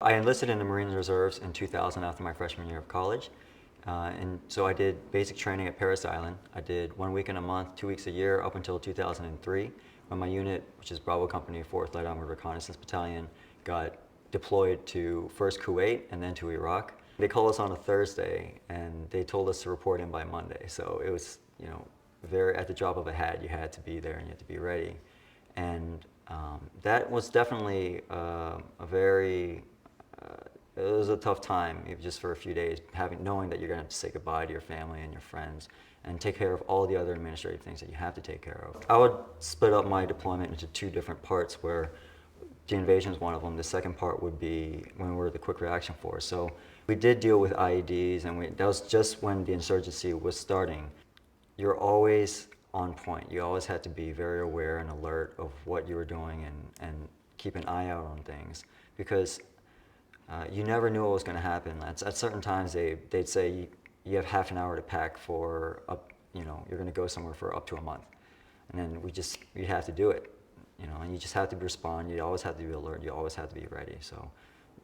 I enlisted in the Marine Reserves in 2000 after my freshman year of college. And so I did basic training at Parris Island. I did 1 week in a month, 2 weeks a year up until 2003 when my unit, which is Bravo Company 4th Light Armored Reconnaissance Battalion, got deployed to first Kuwait and then to Iraq. They called us on a Thursday and they told us to report in by Monday. So it was, very at the drop of a hat, you had to be there and you had to be ready. And that was definitely it was a tough time, even just for a few days, knowing that you're going to have to say goodbye to your family and your friends and take care of all the other administrative things that you have to take care of. I would split up my deployment into two different parts where the invasion is one of them. The second part would be when we were the quick reaction force. So we did deal with IEDs, and that was just when the insurgency was starting. You're always on point. You always had to be very aware and alert of what you were doing and keep an eye out on things, because you never knew what was going to happen. At certain times, they'd say you have half an hour to pack for you're going to go somewhere for up to a month, and then you have to do it, and you just have to respond. You always have to be alert. You always have to be ready. So,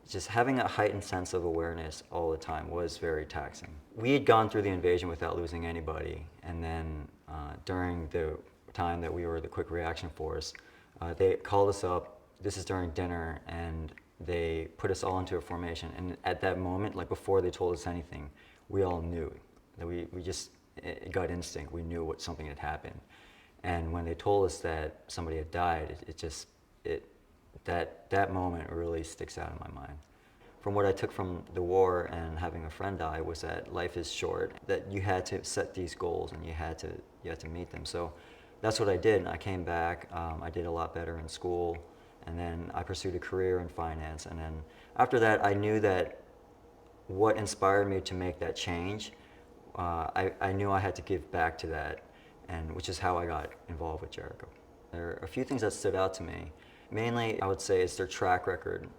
just having a heightened sense of awareness all the time was very taxing. We had gone through the invasion without losing anybody, and then during the time that we were the quick reaction force, they called us up. This is during dinner, and they put us all into a formation, and at that moment, like before they told us anything, we all knew that it got instinct. We knew something had happened, and when they told us that somebody had died, that moment really sticks out in my mind. From what I took from the war and having a friend die was that life is short, that you had to set these goals and you had to meet them. So that's what I did. I came back. I did a lot better in school. And then I pursued a career in finance. And then after that, I knew that what inspired me to make that change, I knew I had to give back to that, and which is how I got involved with Jericho. There are a few things that stood out to me. Mainly, I would say it's their track record,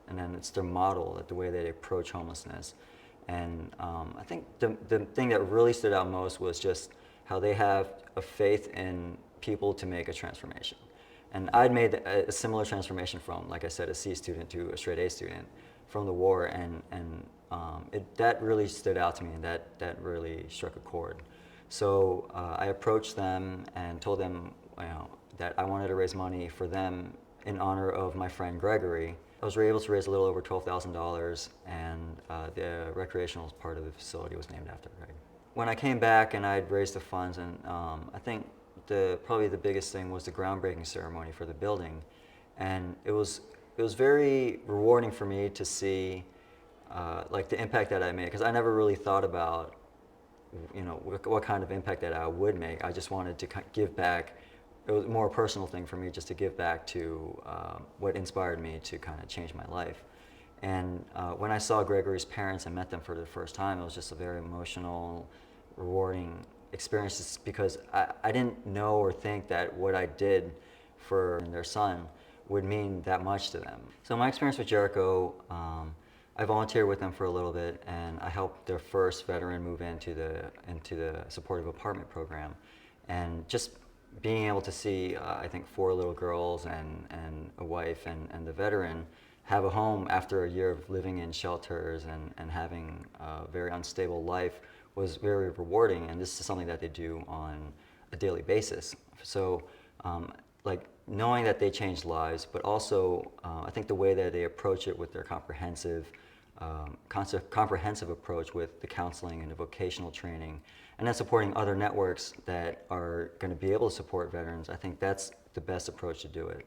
and then it's their model, the way they approach homelessness. And I think the thing that really stood out most was just how they have a faith in people to make a transformation. And I'd made a similar transformation from, like I said, a C student to a straight A student from the war, and that really stood out to me, and that really struck a chord. So I approached them and told them that I wanted to raise money for them in honor of my friend Gregory. I was able to raise a little over $12,000, and the recreational part of the facility was named after Greg. When I came back and I'd raised the funds, and I think probably the biggest thing was the groundbreaking ceremony for the building, and it was very rewarding for me to see like the impact that I made, because I never really thought about what kind of impact that I would make. I just wanted to give back. It was more a personal thing for me, just to give back to what inspired me to kind of change my life. And when I saw Gregory's parents and met them for the first time, it was just a very emotional, rewarding experience, because I didn't know or think that what I did for their son would mean that much to them. So my experience with Jericho, I volunteered with them for a little bit, and I helped their first veteran move into the supportive apartment program. And just being able to see, I think, 4 little girls and a wife and the veteran have a home after a year of living in shelters and having a very unstable life was very rewarding. And this is something that they do on a daily basis. So like knowing that they change lives, but also I think the way that they approach it with their comprehensive approach with the counseling and the vocational training, and then supporting other networks that are going to be able to support veterans, I think that's the best approach to do it.